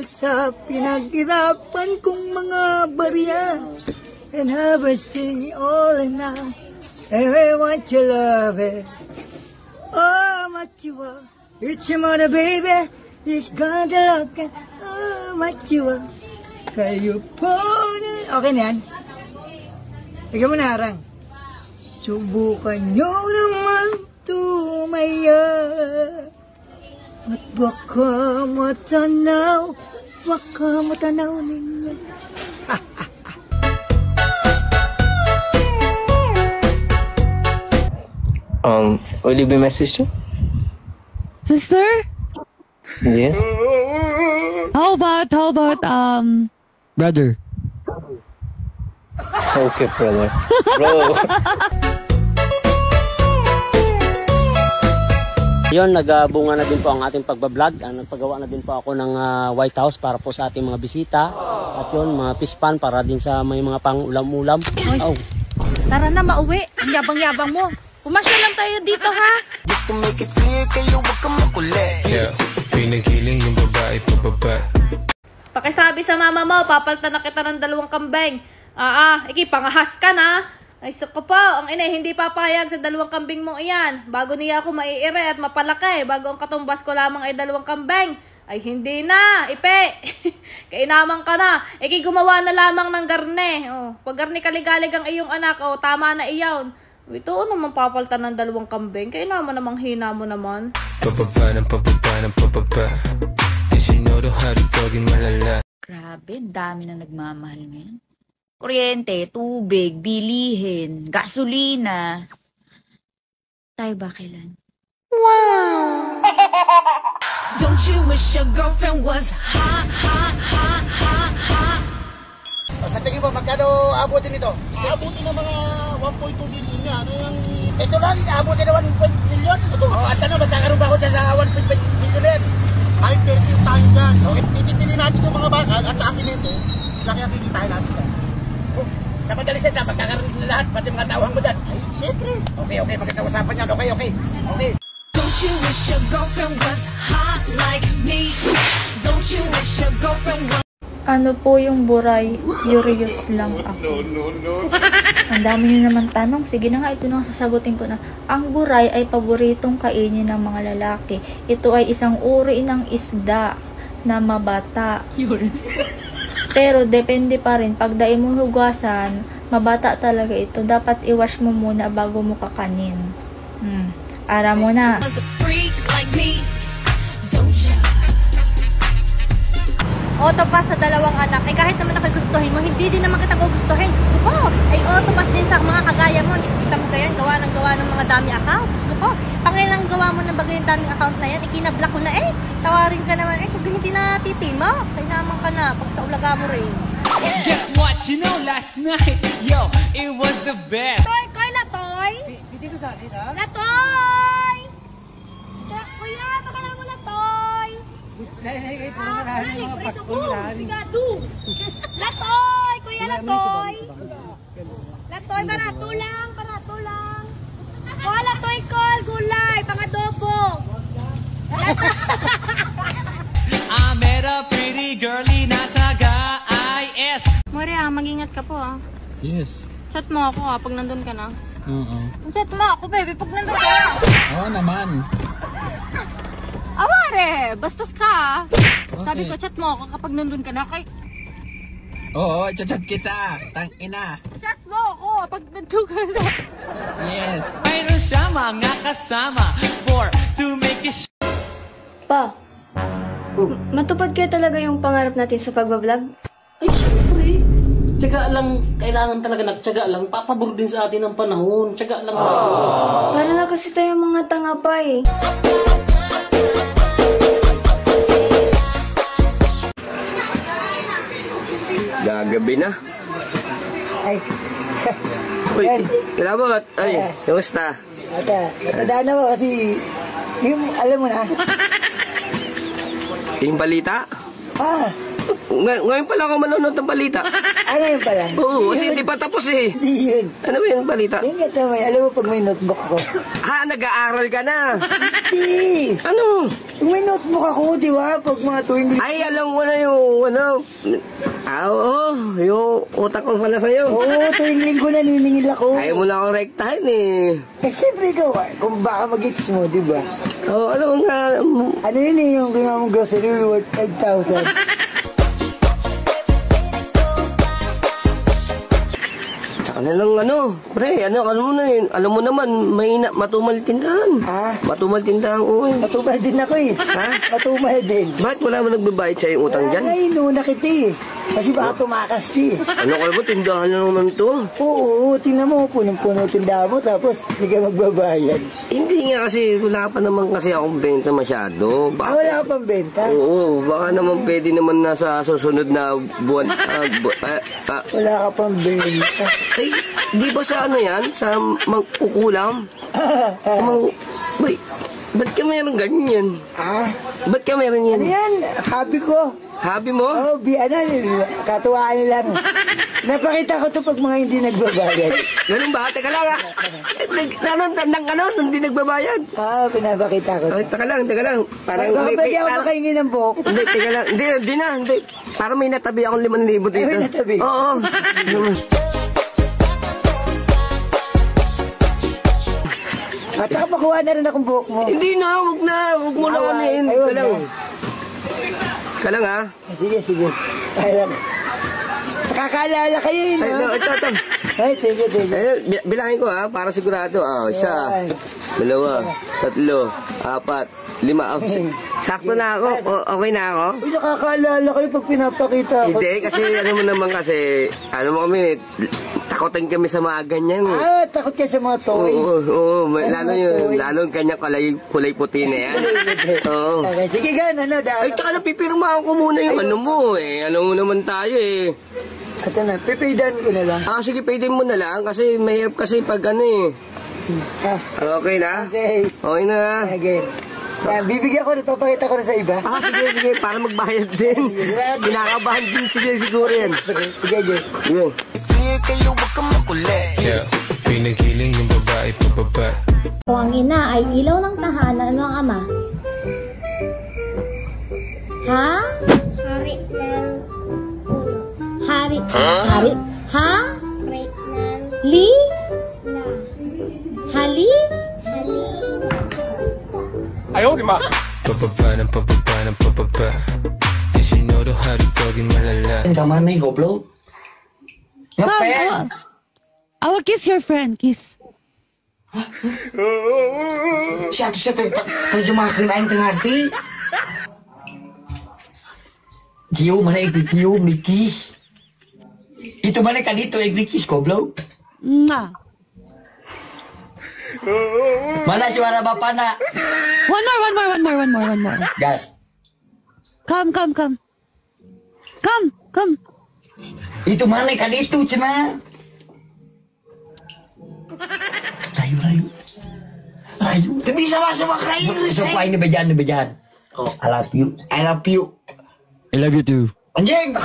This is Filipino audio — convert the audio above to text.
dahil sa pinaghirapan kong mga barya. And have a sing all now. I want your love it. Oh, what you are. It's your mother, baby. It's gonna look at what you are. Kayo po na... Okay na yan. Ikaw mo na harang. Subukan nyo naman tumaya. At baka matanaw ninyo. Will you be my sister? Sister? Yes. How about, brother? Okay, brother. Bro. Yun, nagbunga na din po ang ating pagbablog. Nagpagawa na din po ako ng White House para po sa ating mga bisita. At yun, mga pispan para din sa may mga pang-ulam-ulam. Oh. Tara na, mauwi. Ang yabang-yabang mo. Pumasya lang tayo dito, ha? Just to make it clear, kayo wag kang makulit. Yeah, pinagiling yung babae pababa. Pakisabi sa mama mo, papalitan na kita ng 2 kambing. Iki, pangahas ka na. Ay, suko po, ang ina, hindi papayag sa 2 kambing mong iyan. Bago niya ako maiire at mapalaki, bago ang katumbas ko lamang ay 2 kambing. Ay, hindi na, ipe. Kainaman ka na. Iki, gumawa na lamang ng garne. Oh, pag garne kaligalig ang iyong anak, oh, tama na iyon. Ito naman papalitan ng 2 kambing. Kainaman namang hina mo naman. Pababa ng pababa ng pababa. Yes, you know how to fucking malala. Grabe, dami na nagmamahal ngayon. Kuryente, tubig, bilihin, gasolina. Tayo ba kailan? Wow! Don't you wish your girlfriend was hot, hot, hot, hot, hot? Sa tingin mo, magkano abutin ito? Abutin ng mga 1.2 billion niya. Ano yung... Ito lang, abutin ng 1.2 billion? At ano, magkakaroon ba ako dyan sa 1.2 billion yan? 5% tayo dyan. Titipili natin yung mga bakal at saka simento. Laki ang kikitain natin dyan. Sa madalis yan, magkakaroon na lahat, pati mga tawang mo dyan. Ay, siyempre. Okay, magkakawasapan yan. Okay. Don't you wish your girlfriend was hot like me? Don't you wish your girlfriend was... Ano po yung buray? Curious lang ako. No. Ang dami nyo naman tanong. Sige na nga, ito na sasagutin ko na. Ang buray ay paboritong kainin ng mga lalaki. Ito ay isang uri ng isda na mabata. Pero depende pa rin. Pag dai mo hugasan, mabata talaga ito. Dapat i-wash mo muna bago mo kakanin. Ara mo na. Autopass sa 2 anak, kahit naman ako gustuhin mo, hindi din naman kita gugustuhin. Gusto ko po, ay autopass din sa mga kagaya mo. Hindi kita mo ganyan, gawa ng mga dami account. Gusto ko, pangilang gawa mo ng bagay yung daming account na yan, ikinablock ko na tawarin ka naman, kung hindi na titimo, kaya naman ka na, pag sa ulaga mo rin. Guess what, you know last night, yo, it was the best. Toy, Latoy? Hindi ko sa akin, ha? Latoy! Kuya, baka na mo Latoy! Puro nakahanin mga patkul nakahanin. Latoy! Kuya Latoy! Latoy, barato lang. Oh, Latoy, call, gulay, pangadobo. I met a pretty girlie na taga-IS. More, mag-ingat ka po, Yes. Chat mo ako, pag nandun ka na. Oo. Chat mo ako, baby, pag nandun ka na. Oo naman. Aware, bastos ka. Okay. Sabi ko, chat mo ako kapag nandun ka na. Oo, chat kita. Tangina. Chat mo ako pag nandun ka na. Yes. Mayroon siya mga kasama to make it Pa, matupad kaya talaga yung pangarap natin sa pagbablog? Ay, syempre. Tiyaga lang, kailangan talaga nagtiyaga lang. Papabor din sa atin ang panahon. Tiyaga lang. Para na kasi tayo mga tanga pa Gagabi na. Ay. Uy, kilabot. Ay, kamusta? Natadaan ako kasi, alam mo na. Yung balita? Ngayon pala ako manonood ng balita. Ngayon pala. Oo, kasi hindi pa tapos eh. Hindi yun. Ano ba yung balita? Yung katamay, alam mo pag may notebook ko. Ha, nag-aaral ka na. Hindi. Ano? Yung may notebook ako, di ba? Pag mga tuwing... Ay, alam mo na yung ano. Oo, yung utak ko pala sa'yo. Oo, tuwing linggo naniningil ako. Ayaw mo na akong rektahin eh. Siyempre ikaw, kung baka mag-gets mo, di ba? Oo, alam mo nga. Ano yun eh, yung ginawa mong grocery worth 5,000. Ano lang ano, pre, ano mo na yun, alam mo naman, may matumal tindahan. Ha? Matumal tindahan ko eh. Matumal din ako eh. Ha? Matumal din. Bakit wala mo nagbabayad sa'yo yung utang dyan? Ay, nuna kita eh. Kasi baka tumakas ka eh. Ano ka ba, tindahan na naman to? Oo, tingnan mo, punong-puno tindahan mo, tapos hindi ka magbabayad. Hindi nga kasi, wala pa naman kasi akong benta masyado. Wala ka pang benta? Oo, baka naman pwede naman na sa susunod na buwan. Wala ka pang benta. Ay, di ba sa ano yan? Sa magkukulam? Bay, ba't ka meron ganyan? Ba't ka meron yan? Ano yan? Hobby ko. Hobby mo? Oo, katuwaan lang. Napakita ko to pag mga hindi nagbabayad. Ganun ba? Teka lang ah. Hindi nagbabayad. Pinapakita ko. Ay, teka lang. Parang baka pwede ako makahingi ng buhok. Hindi, teka lang. Hindi. Parang may natabi akong 5,000 dito. May natabi? Oo. At saka makuha na rin akong buhok mo. Hindi na, wag mo na kanin. Kalang ha? Sige. Kaya lang. Nakakaalala kayo yun, no? Ito. Ay, thank you. Bilangin ko ha, para sigurado. 1, 2, 3, 4, 5. Sakto na ako. Okay na ako? Uy, nakakaalala kayo pag pinapakita ako. Hindi, kasi ano mo naman kasi, ano mo kami, takotin kami sa mga ganyan. Takot ka sa mga toys. Oo, lalo yung kanyang kulay puti na yan. Oo. Okay, sige gan, Ay, taka na, pipirmahan ko muna yung ano mo eh. Ano mo naman tayo eh. Ito na, pipaydan ko na lang. Sige, paydan mo na lang kasi mahirap kasi pag ano eh. Okay na? Okay na. Okay. Bibigyan ko, papakita ko na sa iba. Sige, para magbayad din. Kinakabahan din siguro yan. Sige. Yeah, pinigiling yung babae pababa. Kung ang ina ay ilaw ng tahanan, ano ang ama? Ha? Hari ng ulo. Hari? Ha? Hari ng Li? na. Hali? Ayaw, di ma. Pababa ng pababa. And she know the how to doggy malala. Tama na yung upload. Come, I will kiss your friend. Kiss. Siya tayo makakinain tengarti. Jiyo, mana iklikiyo, mikis. Ito mana ka dito, iklikis ko, bro? Mwah. Mana suara bapak na? One more. Gas. Come. Itu mana ka dito, cina? Rayu. Tidak bisa masuk makain. So, pa ini bejan. Oh, I love you. I love you too. Anjing.